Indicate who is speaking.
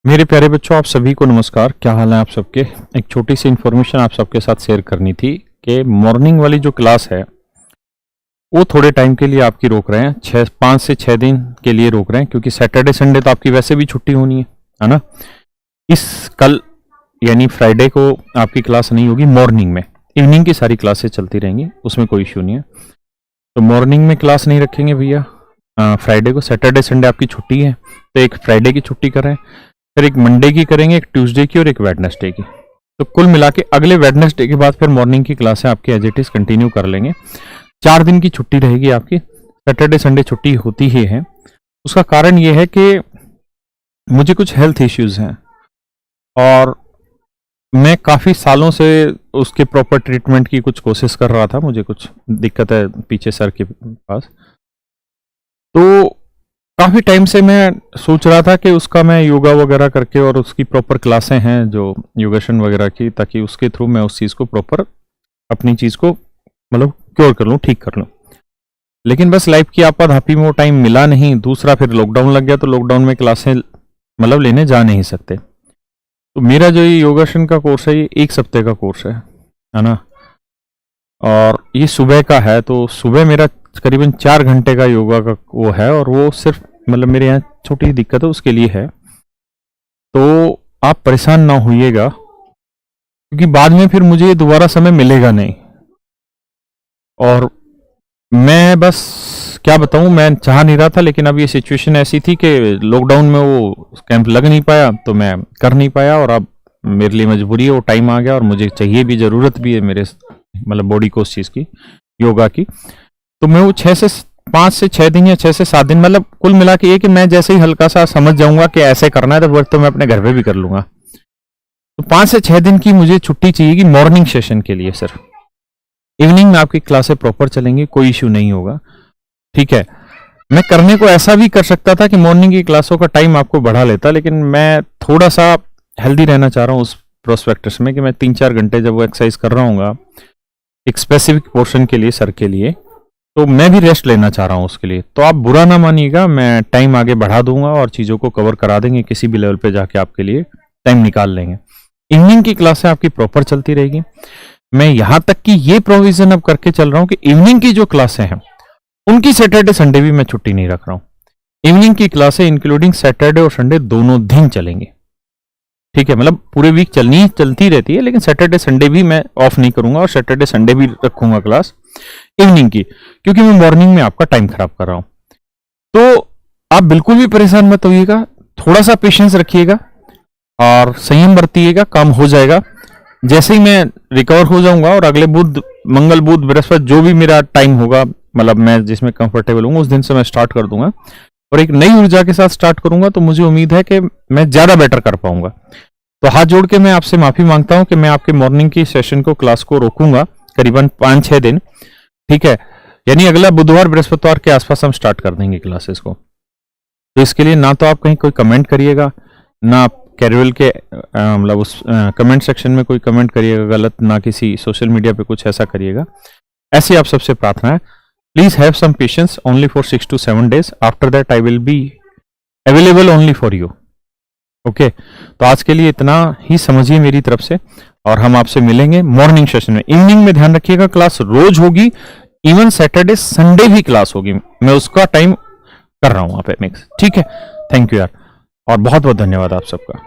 Speaker 1: मेरे प्यारे बच्चों, आप सभी को नमस्कार। क्या हाल है आप सबके। एक छोटी सी इन्फॉर्मेशन आप सबके साथ शेयर करनी थी कि मॉर्निंग वाली जो क्लास है वो थोड़े टाइम के लिए आपकी रोक रहे हैं, 5 से 6 दिन के लिए रोक रहे हैं, क्योंकि सैटरडे संडे तो आपकी वैसे भी छुट्टी होनी है ना। इस कल यानी फ्राइडे को आपकी क्लास नहीं होगी मॉर्निंग में, इवनिंग की सारी क्लासेस चलती रहेंगी, उसमें कोई इश्यू नहीं है। तो मॉर्निंग में क्लास नहीं रखेंगे भैया फ्राइडे को। सैटरडे संडे आपकी छुट्टी है तो एक फ्राइडे की छुट्टी करें, फिर एक मंडे की करेंगे, एक ट्यूसडे की और एक वेडनेसडे की। तो कुल मिला के अगले वेडनेसडे के बाद फिर मॉर्निंग की क्लासें आपकी एज इट इज कंटिन्यू कर लेंगे। 4 दिन की छुट्टी रहेगी आपकी। सैटरडे संडे छुट्टी होती ही है। उसका कारण ये है कि मुझे कुछ हेल्थ इश्यूज हैं और मैं काफ़ी सालों से उसके प्रॉपर ट्रीटमेंट की कुछ कोशिश कर रहा था। मुझे कुछ दिक्कत है पीछे सर के पास, तो काफ़ी टाइम से मैं सोच रहा था कि उसका मैं योगा वगैरह करके और उसकी प्रॉपर क्लासें हैं जो योगासन वगैरह की, ताकि उसके थ्रू मैं उस चीज़ को प्रॉपर अपनी चीज़ को मतलब क्योर कर लूँ, ठीक कर लूँ। लेकिन बस लाइफ की आपाधापी में वो टाइम मिला नहीं। दूसरा फिर लॉकडाउन लग गया, तो लॉकडाउन में क्लासें मतलब लेने जा नहीं सकते। तो मेरा जो ये योगासन का कोर्स है ये 1 हफ्ते का कोर्स है ना, और ये सुबह का है। तो सुबह मेरा करीबन 4 घंटे का योगा का वो है, और वो सिर्फ मतलब मेरे यहाँ छोटी दिक्कत है उसके लिए है। तो आप परेशान ना होइएगा, क्योंकि बाद में फिर मुझे दोबारा समय मिलेगा नहीं। और मैं बस क्या बताऊं, मैं चाह नहीं रहा था, लेकिन अब ये सिचुएशन ऐसी थी कि लॉकडाउन में वो कैंप लग नहीं पाया, तो मैं कर नहीं पाया, और अब मेरे लिए मजबूरी है, वो टाइम आ गया और मुझे चाहिए भी, ज़रूरत भी है मेरे मतलब बॉडी को उस चीज़ की, योगा की। तो मैं वो 5 से 6 दिन या 6 से 7 दिन मतलब कुल मिला के ये कि मैं जैसे ही हल्का सा समझ जाऊंगा कि ऐसे करना है, तो वर्क तो मैं अपने घर पे भी कर लूंगा। तो 5 से 6 दिन की मुझे छुट्टी चाहिए मॉर्निंग सेशन के लिए। सिर्फ इवनिंग में आपकी क्लासें प्रॉपर चलेंगी, कोई इश्यू नहीं होगा, ठीक है। मैं करने को ऐसा भी कर सकता था कि मॉर्निंग की क्लासों का टाइम आपको बढ़ा लेता, लेकिन मैं थोड़ा सा हेल्दी रहना चाह रहा हूँ उस प्रोस्पेक्टस में कि मैं 3-4 घंटे जब वो एक्सरसाइज कर रहा हूँ एक स्पेसिफिक पोर्शन के लिए, सर के लिए, तो मैं भी रेस्ट लेना चाह रहा हूँ उसके लिए। तो आप बुरा ना मानिएगा, मैं टाइम आगे बढ़ा दूंगा और चीज़ों को कवर करा देंगे, किसी भी लेवल पे जाके आपके लिए टाइम निकाल लेंगे। इवनिंग की क्लासें आपकी प्रॉपर चलती रहेगी। मैं यहाँ तक कि ये प्रोविजन अब करके चल रहा हूँ कि इवनिंग की जो क्लासें हैं उनकी सैटरडे संडे भी मैं छुट्टी नहीं रख रहा हूँ। इवनिंग की क्लासें इंक्लूडिंग सैटरडे और संडे दोनों दिन चलेंगे, ठीक है। मतलब पूरे वीक चलती रहती है, लेकिन सैटरडे संडे भी मैं ऑफ नहीं करूंगा, और सैटरडे संडे भी रखूंगा क्लास इवनिंग की, क्योंकि मैं मॉर्निंग में आपका टाइम खराब कर रहा हूं। तो आप बिल्कुल भी परेशान मत होइएगा, थोड़ा सा पेशेंस रखिएगा और संयम बरतिएगा, काम हो जाएगा। जैसे ही मैं रिकवर हो जाऊंगा और अगले मंगल बुध बृहस्पति जो भी मेरा टाइम होगा, मतलब मैं जिसमें कंफर्टेबल हूँ, उस दिन से मैं स्टार्ट कर दूंगा और एक नई ऊर्जा के साथ स्टार्ट करूंगा। तो मुझे उम्मीद है कि मैं ज्यादा बेटर कर पाऊंगा। तो हाथ जोड़ के मैं आपसे माफी मांगता हूं कि मैं आपके मॉर्निंग की सेशन को, क्लास को रोकूंगा करीबन 5-6 दिन, ठीक है। यानी अगला बुधवार बृहस्पतिवार के आसपास हम स्टार्ट कर देंगे क्लासेस को। तो इसके लिए ना तो आप कहीं कोई कमेंट करिएगा, ना आप कैजुअल के मतलब उस कमेंट सेक्शन में कोई कमेंट करिएगा गलत, ना किसी सोशल मीडिया पे कुछ ऐसा करिएगा। ऐसी आप सबसे प्रार्थना है। Please have some patience only for 6 to 7 days। After that I will be available only for you. Okay, तो आज के लिए इतना ही समझिए मेरी तरफ से, और हम आपसे मिलेंगे मॉर्निंग सेशन में। इवनिंग में ध्यान रखिएगा, क्लास रोज होगी, इवन सैटरडे संडे भी क्लास होगी। मैं उसका टाइम कर रहा हूं आप मिक्स, ठीक है। थैंक यू यार, और बहुत बहुत धन्यवाद आप सबका।